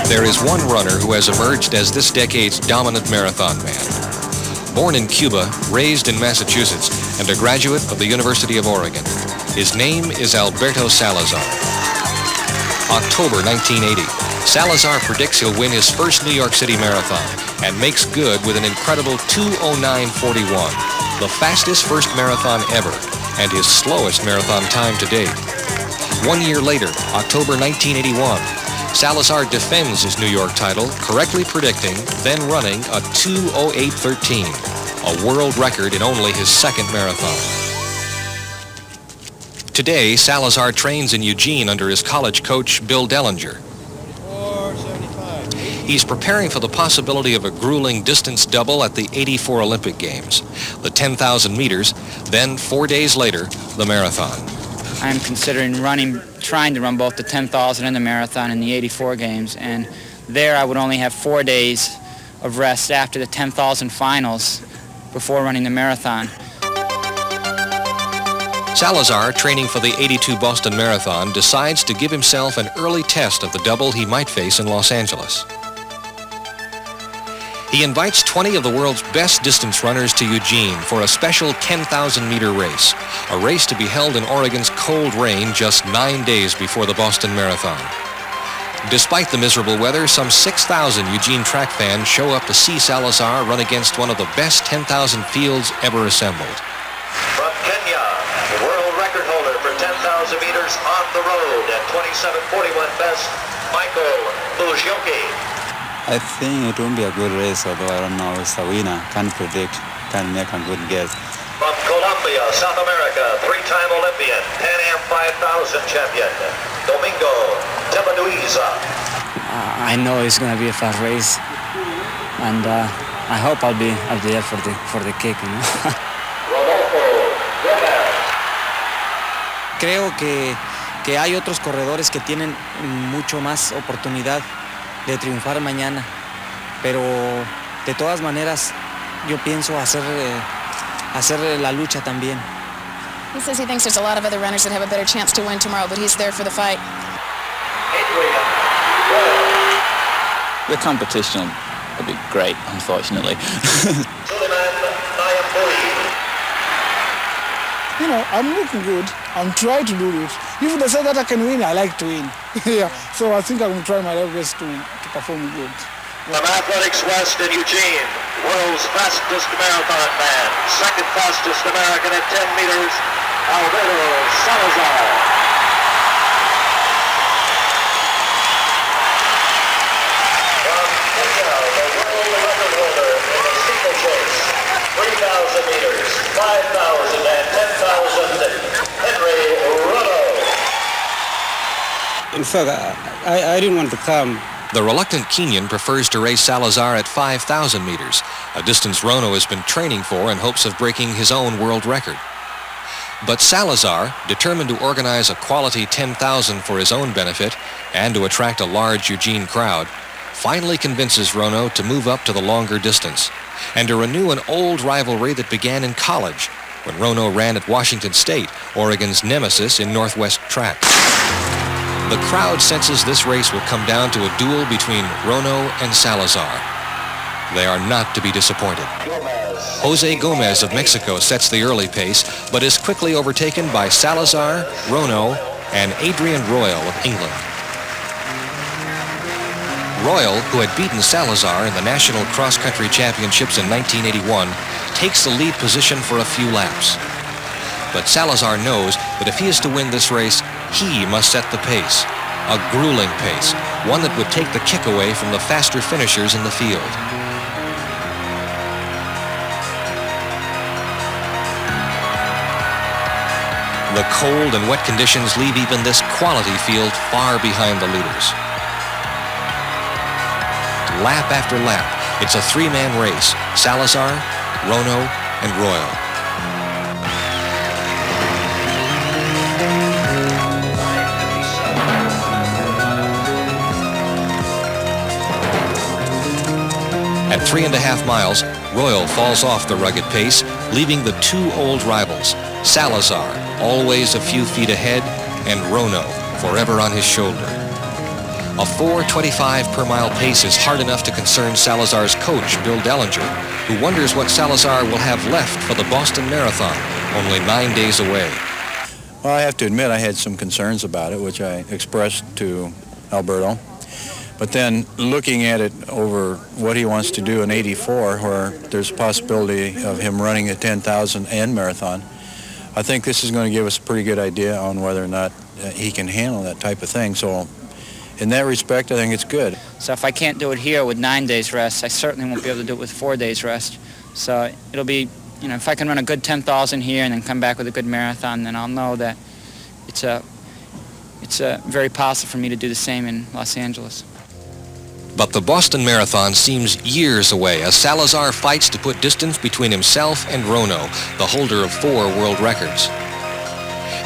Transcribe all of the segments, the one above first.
There is one runner who has emerged as this decade's dominant marathon man. Born in Cuba, raised in Massachusetts, and a graduate of the University of Oregon. His name is Alberto Salazar. October 1980. Salazar predicts he'll win his first New York City marathon and makes good with an incredible 2:09:41, the fastest first marathon ever and his slowest marathon time to date. 1 year later, October 1981, Salazar defends his New York title, correctly predicting, then running a 2:08:13, a world record in only his second marathon. Today, Salazar trains in Eugene under his college coach, Bill Dellinger. He's preparing for the possibility of a grueling distance double at the '84 Olympic Games, the 10,000 meters, then 4 days later, the marathon. I'm considering trying to run both the 10,000 and the marathon in the '84 Games, and there I would only have 4 days of rest after the 10,000 finals before running the marathon. Salazar, training for the '82 Boston Marathon, decides to give himself an early test of the double he might face in Los Angeles. He invites 20 of the world's best distance runners to Eugene for a special 10,000-meter race, a race to be held in Oregon's cold rain just 9 days before the Boston Marathon. Despite the miserable weather, some 6,000 Eugene track fans show up to see Salazar run against one of the best 10,000 fields ever assembled. From Kenya, the world record holder for 10,000 meters on the road at 27:41 best, Michael Bujioki. I think it won't be a good race, although I don't know. It's a winner. Can't predict. Can't make a good guess. From Colombia, South America, three-time Olympian, Pan Am 5,000 champion, Domingo Tebaduiza. I know it's going to be a fast race, and I hope I'll be there for the kick, you know. Creo que hay otros corredores que tienen mucho más oportunidad de triunfar mañana, pero de todas maneras yo pienso hacer la lucha también. He says he thinks there's a lot of other runners that have a better chance to win tomorrow, but he's there for the fight. The competition will be great, unfortunately. You know, I'm looking good. I'm trying to do it. If they say that I can win, I like to win. Yeah, so I think I'm going to try my best to perform good. From Athletics West in Eugene, world's fastest marathon man, second fastest American at 10 meters, Alberto Salazar. From Kenya, the world record holder in the steeplechase, 3,000 meters, 5,000 and 10,000, Henry Runo. In fact, I didn't want to come. The reluctant Kenyan prefers to race Salazar at 5,000 meters, a distance Rono has been training for in hopes of breaking his own world record. But Salazar, determined to organize a quality 10,000 for his own benefit and to attract a large Eugene crowd, finally convinces Rono to move up to the longer distance and to renew an old rivalry that began in college when Rono ran at Washington State, Oregon's nemesis in Northwest track. The crowd senses this race will come down to a duel between Rono and Salazar. They are not to be disappointed. Jose Gomez of Mexico sets the early pace, but is quickly overtaken by Salazar, Rono, and Adrian Royal of England. Royal, who had beaten Salazar in the National Cross Country Championships in 1981, takes the lead position for a few laps. But Salazar knows that if he is to win this race, he must set the pace, a grueling pace, one that would take the kick away from the faster finishers in the field. The cold and wet conditions leave even this quality field far behind the leaders. Lap after lap, it's a three-man race, Salazar, Rono, and Royal. At 3.5 miles, Royal falls off the rugged pace, leaving the two old rivals, Salazar, always a few feet ahead, and Rono, forever on his shoulder. A 4:25 per mile pace is hard enough to concern Salazar's coach, Bill Dellinger, who wonders what Salazar will have left for the Boston Marathon, only 9 days away. Well, I have to admit I had some concerns about it, which I expressed to Alberto. But then looking at it over what he wants to do in 84, where there's a possibility of him running a 10,000 and marathon, I think this is going to give us a pretty good idea on whether or not he can handle that type of thing. So in that respect, I think it's good. So if I can't do it here with 9 days rest, I certainly won't be able to do it with 4 days rest. So it'll be, if I can run a good 10,000 here and then come back with a good marathon, then I'll know that it's very possible for me to do the same in Los Angeles. But the Boston Marathon seems years away as Salazar fights to put distance between himself and Rono, the holder of 4 world records.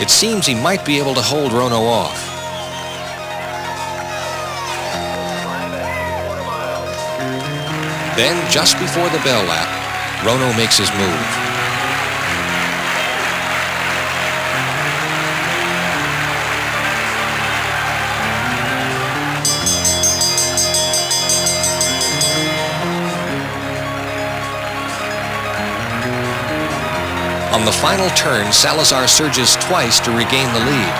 It seems he might be able to hold Rono off. Then, just before the bell lap, Rono makes his move. On the final turn, Salazar surges twice to regain the lead.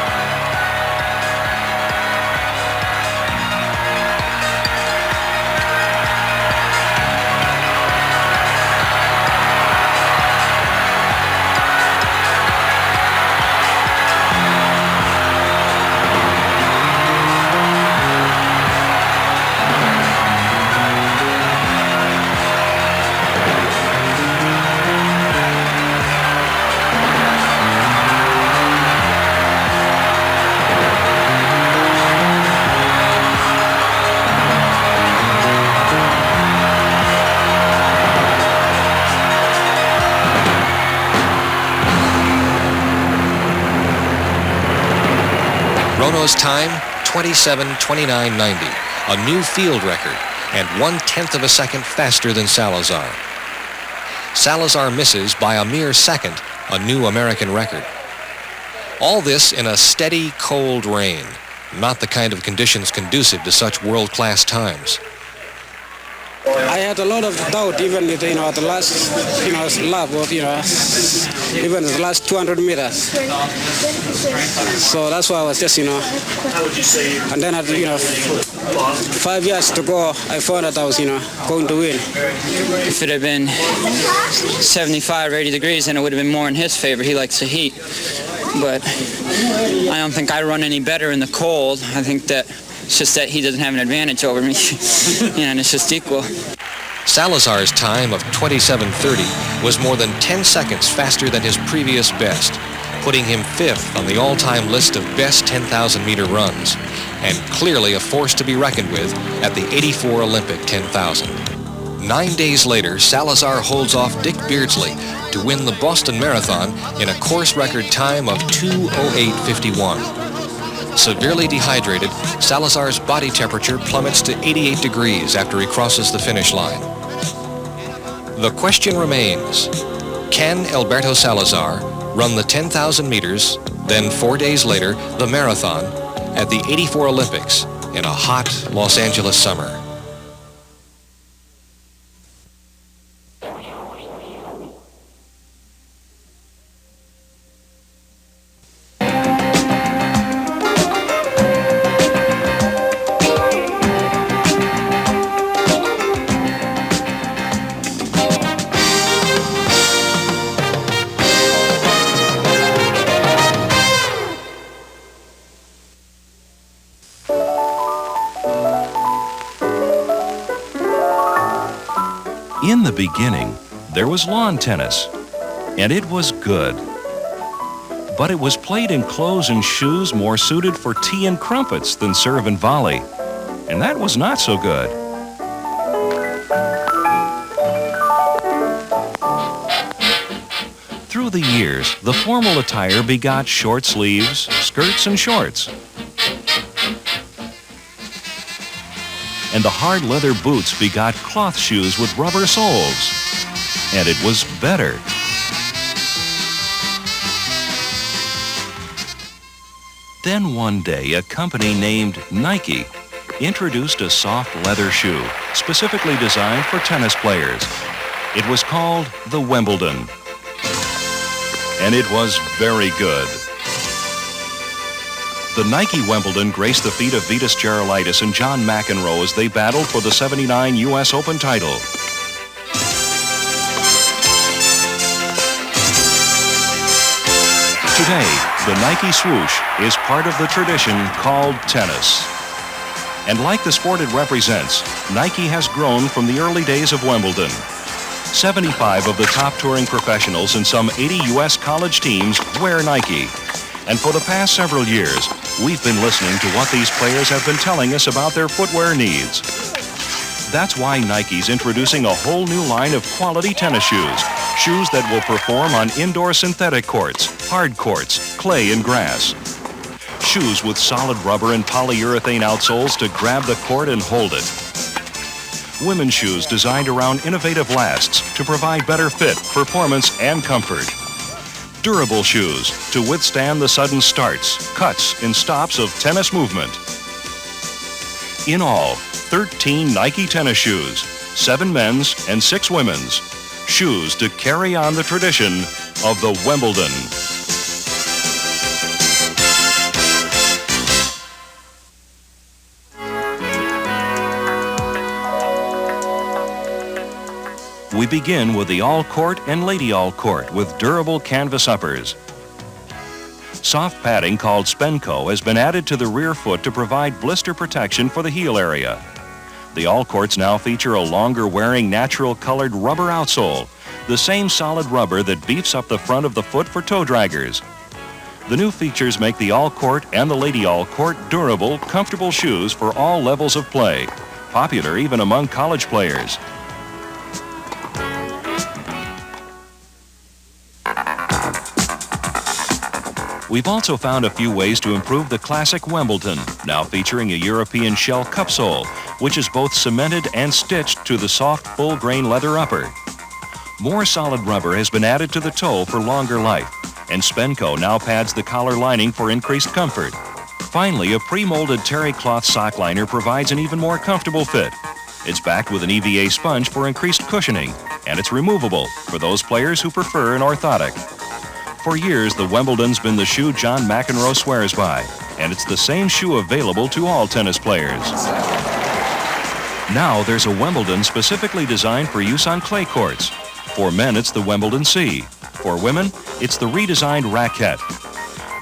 Rono's time, 27:29.90, a new field record, and 1/10 of a second faster than Salazar. Salazar misses by a mere second, a new American record. All this in a steady, cold rain, not the kind of conditions conducive to such world-class times. I had a lot of doubt even at the last lap of even the last 200 meters. So that's why I was just and then at 5 years to go, I found that I was going to win. If it had been 75 or 80 degrees, then it would have been more in his favor. He likes the heat. But I don't think I run any better in the cold. I think that it's just that he doesn't have an advantage over me, and it's just equal. Salazar's time of 27:30 was more than 10 seconds faster than his previous best, putting him 5th on the all-time list of best 10,000-meter runs, and clearly a force to be reckoned with at the 84 Olympic 10,000. 9 days later, Salazar holds off Dick Beardsley to win the Boston Marathon in a course record time of 2:08.51. Severely dehydrated, Salazar's body temperature plummets to 88 degrees after he crosses the finish line. The question remains, can Alberto Salazar run the 10,000 meters, then 4 days later, the marathon, at the 84 Olympics in a hot Los Angeles summer? In the beginning, there was lawn tennis, and it was good. But it was played in clothes and shoes more suited for tea and crumpets than serve and volley, and that was not so good. Through the years, the formal attire begot short sleeves, skirts, and shorts. And the hard leather boots begot cloth shoes with rubber soles. And it was better. Then one day, a company named Nike introduced a soft leather shoe specifically designed for tennis players. It was called the Wimbledon. And it was very good. The Nike Wimbledon graced the feet of Vitas, Gerulaitis and John McEnroe as they battled for the '79 U.S. Open title. Today, the Nike swoosh is part of the tradition called tennis. And like the sport it represents, Nike has grown from the early days of Wimbledon. 75 of the top touring professionals and some 80 U.S. college teams wear Nike. And for the past several years, we've been listening to what these players have been telling us about their footwear needs. That's why Nike's introducing a whole new line of quality tennis shoes. Shoes that will perform on indoor synthetic courts, hard courts, clay and grass. Shoes with solid rubber and polyurethane outsoles to grab the court and hold it. Women's shoes designed around innovative lasts to provide better fit, performance, and comfort. Durable shoes to withstand the sudden starts, cuts, and stops of tennis movement. In all, 13 Nike tennis shoes, 7 men's and 6 women's. Shoes to carry on the tradition of the Wimbledon. We begin with the all-court and lady all-court with durable canvas uppers. Soft padding called Spenco has been added to the rear foot to provide blister protection for the heel area. The all-courts now feature a longer-wearing natural-colored rubber outsole, the same solid rubber that beefs up the front of the foot for toe draggers. The new features make the all-court and the lady all-court durable, comfortable shoes for all levels of play, popular even among college players. We've also found a few ways to improve the classic Wimbledon, now featuring a European shell cup sole, which is both cemented and stitched to the soft, full-grain leather upper. More solid rubber has been added to the toe for longer life, and Spenco now pads the collar lining for increased comfort. Finally, a pre-molded terry cloth sock liner provides an even more comfortable fit. It's backed with an EVA sponge for increased cushioning, and it's removable for those players who prefer an orthotic. For years, the Wimbledon's been the shoe John McEnroe swears by, and it's the same shoe available to all tennis players. Now there's a Wimbledon specifically designed for use on clay courts. For men, it's the Wimbledon C. For women, it's the redesigned raquette.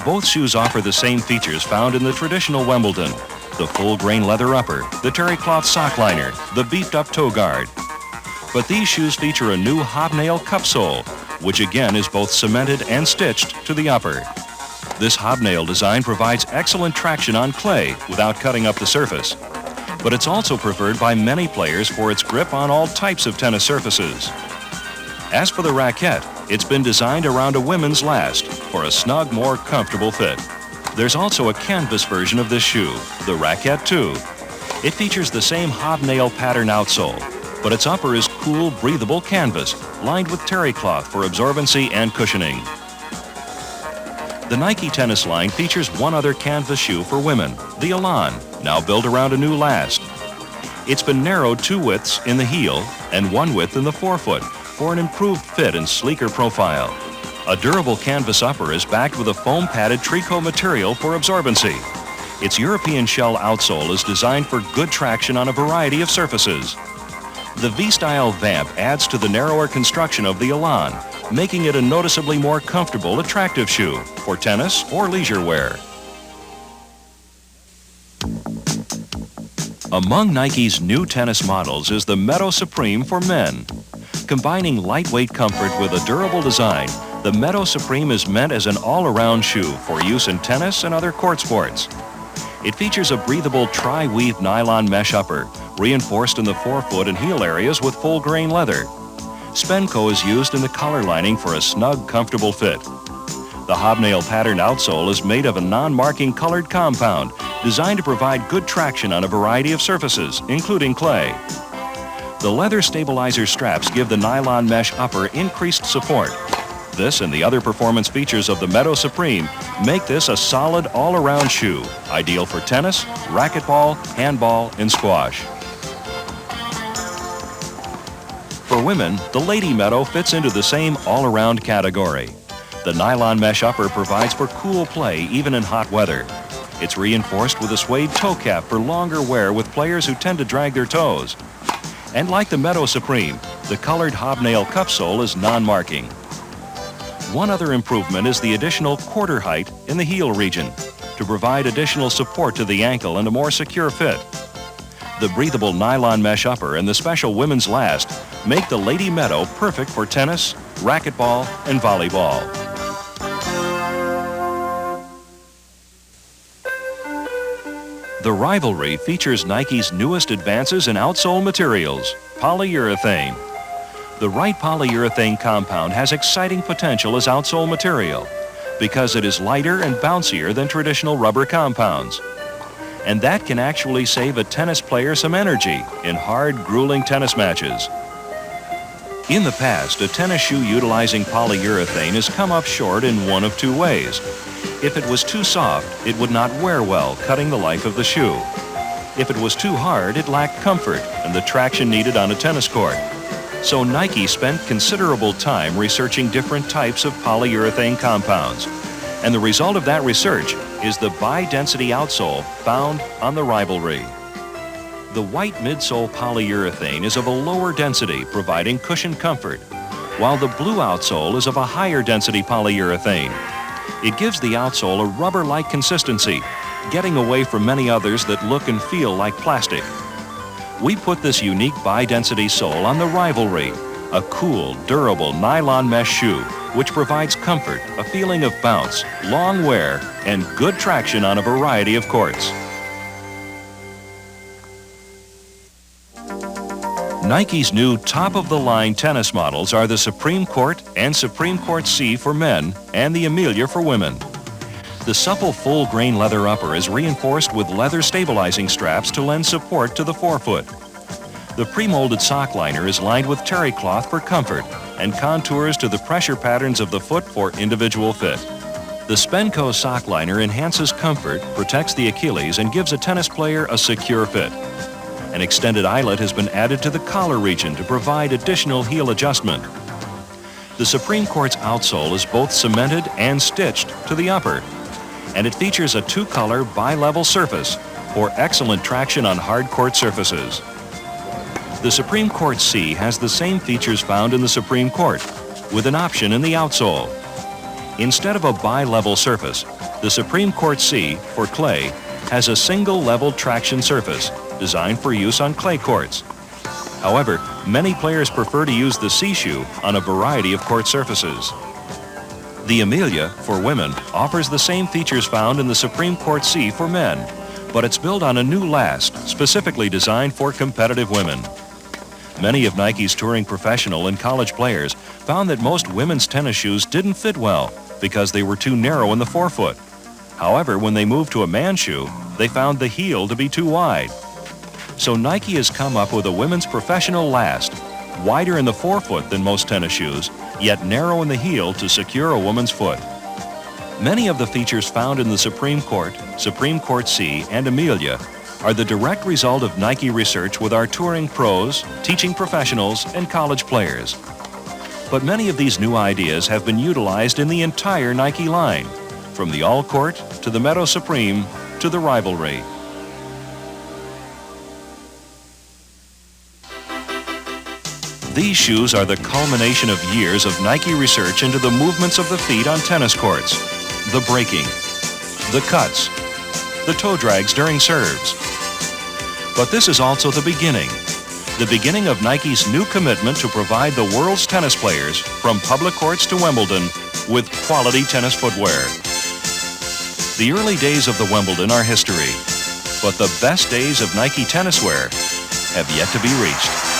Both shoes offer the same features found in the traditional Wimbledon: the full-grain leather upper, the terry cloth sock liner, the beefed-up toe guard. But these shoes feature a new hobnail cup sole, which again is both cemented and stitched to the upper. This hobnail design provides excellent traction on clay without cutting up the surface. But it's also preferred by many players for its grip on all types of tennis surfaces. As for the raquette, it's been designed around a women's last for a snug, more comfortable fit. There's also a canvas version of this shoe, the Raquette 2. It features the same hobnail pattern outsole, but its upper is cool, breathable canvas lined with terry cloth for absorbency and cushioning. The Nike tennis line features one other canvas shoe for women, the Elan, now built around a new last. It's been narrowed 2 widths in the heel and 1 width in the forefoot for an improved fit and sleeker profile. A durable canvas upper is backed with a foam-padded tricot material for absorbency. Its European shell outsole is designed for good traction on a variety of surfaces. The V-style vamp adds to the narrower construction of the Elan, making it a noticeably more comfortable, attractive shoe for tennis or leisure wear. Among Nike's new tennis models is the Meadow Supreme for men. Combining lightweight comfort with a durable design, the Meadow Supreme is meant as an all-around shoe for use in tennis and other court sports. It features a breathable tri-weave nylon mesh upper, reinforced in the forefoot and heel areas with full-grain leather. Spenco is used in the collar lining for a snug, comfortable fit. The hobnail pattern outsole is made of a non-marking colored compound designed to provide good traction on a variety of surfaces, including clay. The leather stabilizer straps give the nylon mesh upper increased support. This and the other performance features of the Meadow Supreme make this a solid all-around shoe, ideal for tennis, racquetball, handball, and squash. For women, the Lady Meadow fits into the same all-around category. The nylon mesh upper provides for cool play even in hot weather. It's reinforced with a suede toe cap for longer wear with players who tend to drag their toes. And like the Meadow Supreme, the colored hobnail cup sole is non-marking. One other improvement is the additional quarter height in the heel region to provide additional support to the ankle and a more secure fit. The breathable nylon mesh upper and the special women's last make the Lady Meadow perfect for tennis, racquetball, and volleyball. The Rivalry features Nike's newest advances in outsole materials, polyurethane. The right polyurethane compound has exciting potential as outsole material because it is lighter and bouncier than traditional rubber compounds. And that can actually save a tennis player some energy in hard, grueling tennis matches. In the past, a tennis shoe utilizing polyurethane has come up short in one of two ways. If it was too soft, it would not wear well, cutting the life of the shoe. If it was too hard, it lacked comfort and the traction needed on a tennis court. So Nike spent considerable time researching different types of polyurethane compounds. And the result of that research is the bi-density outsole found on the Rivalry. The white midsole polyurethane is of a lower density, providing cushion comfort, while the blue outsole is of a higher density polyurethane. It gives the outsole a rubber-like consistency, getting away from many others that look and feel like plastic. We put this unique bi-density sole on the Rivalry, a cool, durable nylon mesh shoe which provides comfort, a feeling of bounce, long wear, and good traction on a variety of courts. Nike's new top-of-the-line tennis models are the Supreme Court and Supreme Court C for men and the Amelia for women. The supple full-grain leather upper is reinforced with leather stabilizing straps to lend support to the forefoot. The pre-molded sock liner is lined with terry cloth for comfort and contours to the pressure patterns of the foot for individual fit. The Spenco sock liner enhances comfort, protects the Achilles, and gives a tennis player a secure fit. An extended eyelet has been added to the collar region to provide additional heel adjustment. The Supreme Court's outsole is both cemented and stitched to the upper, and it features a two-color bi-level surface for excellent traction on hard court surfaces. The Supreme Court C has the same features found in the Supreme Court, with an option in the outsole. Instead of a bi-level surface, the Supreme Court C, for clay, has a single-level traction surface designed for use on clay courts. However, many players prefer to use the C shoe on a variety of court surfaces. The Amelia, for women, offers the same features found in the Supreme Court C for men, but it's built on a new last, specifically designed for competitive women. Many of Nike's touring professional and college players found that most women's tennis shoes didn't fit well because they were too narrow in the forefoot. However, when they moved to a man's shoe, they found the heel to be too wide. So Nike has come up with a women's professional last, wider in the forefoot than most tennis shoes, yet narrow in the heel to secure a woman's foot. Many of the features found in the Supreme Court C, and Amelia are the direct result of Nike research with our touring pros, teaching professionals, and college players. But many of these new ideas have been utilized in the entire Nike line, from the All Court to the Meadow Supreme to the Rivalry. These shoes are the culmination of years of Nike research into the movements of the feet on tennis courts, the braking, the cuts, the toe drags during serves. But this is also the beginning of Nike's new commitment to provide the world's tennis players, from public courts to Wimbledon, with quality tennis footwear. The early days of the Wimbledon are history, but the best days of Nike tennis wear have yet to be reached.